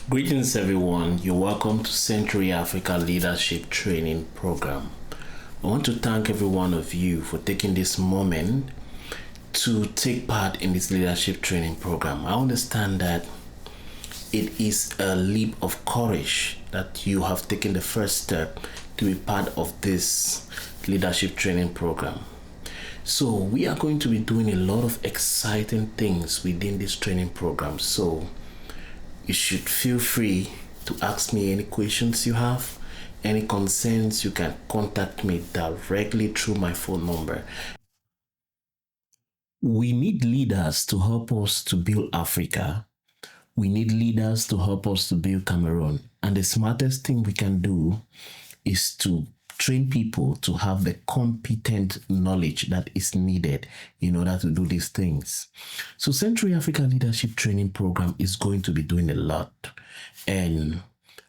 Greetings, everyone. You're welcome to Century Africa Leadership Training Program. I want to thank every one of you for taking this moment to take part in this leadership training program. I understand that it is a leap of courage that you have taken the first step to be part of this leadership training program. So we are going to be doing a lot of exciting things within this training program. So you should feel free to ask me any questions you have, any concerns. You can contact me directly through my phone number. We need leaders to help us to build Africa. We need leaders to help us to build Cameroon. And the smartest thing we can do is to train people to have the competent knowledge that is needed in order to do these things. So Century Africa Leadership Training Program is going to be doing a lot. And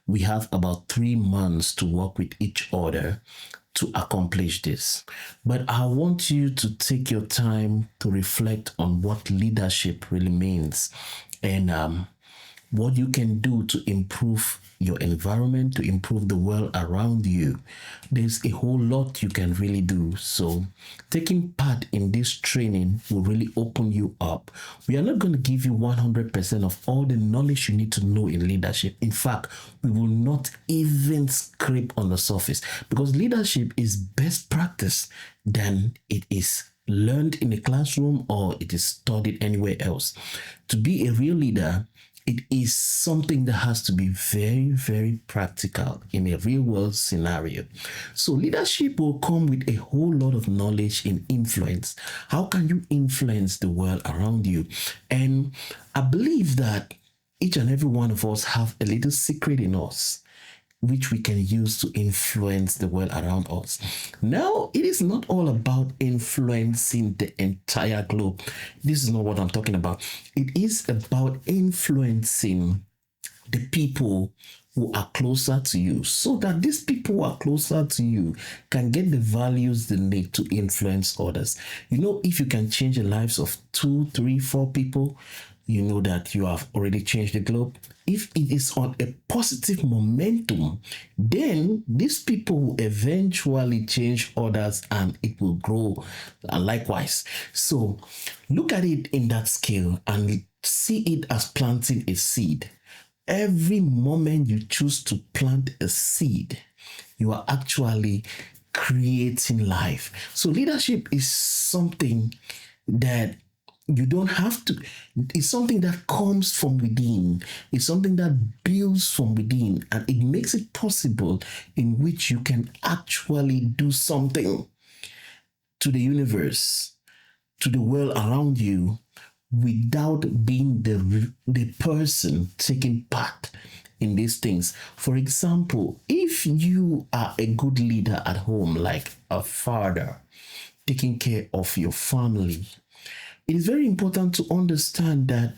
we have about 3 months to work with each other to accomplish this. But I want you to take your time to reflect on what leadership really means and what you can do to improve your environment, to improve the world around you. There's a whole lot you can really do. So taking part in this training will really open you up. We are not going to give you 100% of all the knowledge you need to know in leadership. In fact, we will not even scrape on the surface, because leadership is best practice than it is learned in a classroom or it is studied anywhere else. To be a real leader, it is something that has to be very, very practical in a real world scenario. So leadership will come with a whole lot of knowledge in influence. How can you influence the world around you? And I believe that each and every one of us have a little secret in us which we can use to influence the world around us. Now, it is not all about influencing the entire globe. This is not what I'm talking about. It is about influencing the people who are closer to you, so that these people who are closer to you can get the values they need to influence others. You know, if you can change the lives of 2, 3, 4 people, you know that you have already changed the globe. If it is on a positive momentum, then these people will eventually change others and it will grow likewise. So look at it in that scale and see it as planting a seed. Every moment you choose to plant a seed, you are actually creating life. So leadership is something that you don't have to, it's something that comes from within. It's something that builds from within, and it makes it possible in which you can actually do something to the universe, to the world around you, without being the person taking part in these things. For example, if you are a good leader at home, like a father taking care of your family, it is very important to understand that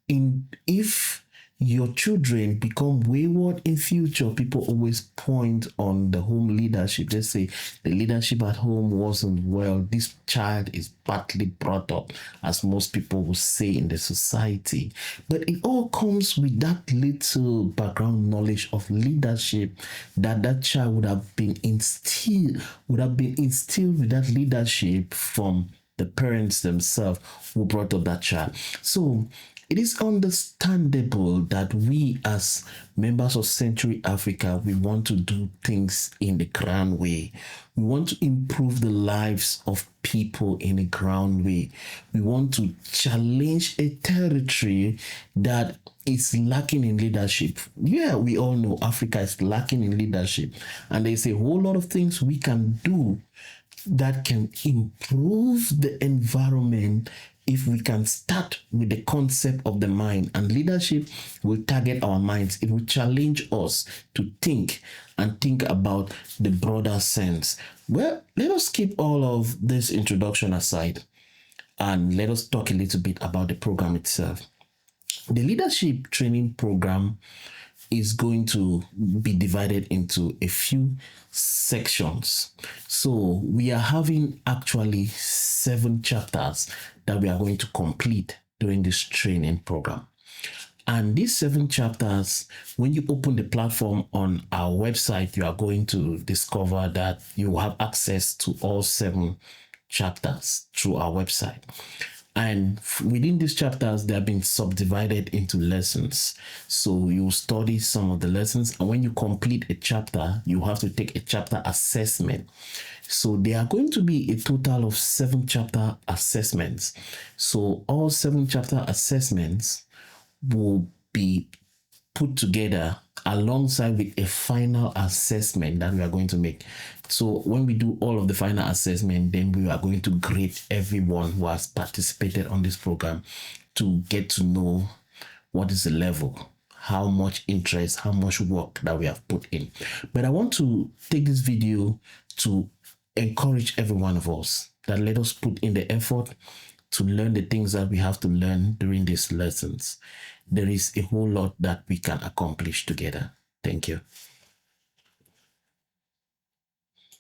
if your children become wayward in future, people always point on the home leadership. They say the leadership at home wasn't well. This child is badly brought up, as most people will say in the society. But it all comes with that little background knowledge of leadership that child would have been instilled with that leadership from the parents themselves who brought up that child. So it is understandable that we as members of Century Africa, we want to do things in the grand way. We want to improve the lives of people in a grand way. We want to challenge a territory that is lacking in leadership. Yeah, we all know Africa is lacking in leadership, and there's a whole lot of things we can do that can improve the environment if we can start with the concept of the mind. And leadership will target our minds. It will challenge us to think and think about the broader sense. Well, let us keep all of this introduction aside and let us talk a little bit about the program itself. The leadership training program is going to be divided into a few sections. So we are having actually 7 chapters that we are going to complete during this training program. And these 7 chapters, when you open the platform on our website, you are going to discover that you have access to all 7 chapters through our website. And within these chapters, they have been subdivided into lessons. So you study some of the lessons, and when you complete a chapter, you have to take a chapter assessment. So there are going to be a total of 7 chapter assessments. So all 7 chapter assessments will be put together alongside with a final assessment that we are going to make. So when we do all of the final assessment, then we are going to grade everyone who has participated on this program to get to know what is the level, how much interest, how much work that we have put in. But I want to take this video to encourage every one of us that let us put in the effort to learn the things that we have to learn during these lessons. There is a whole lot that we can accomplish together. Thank you.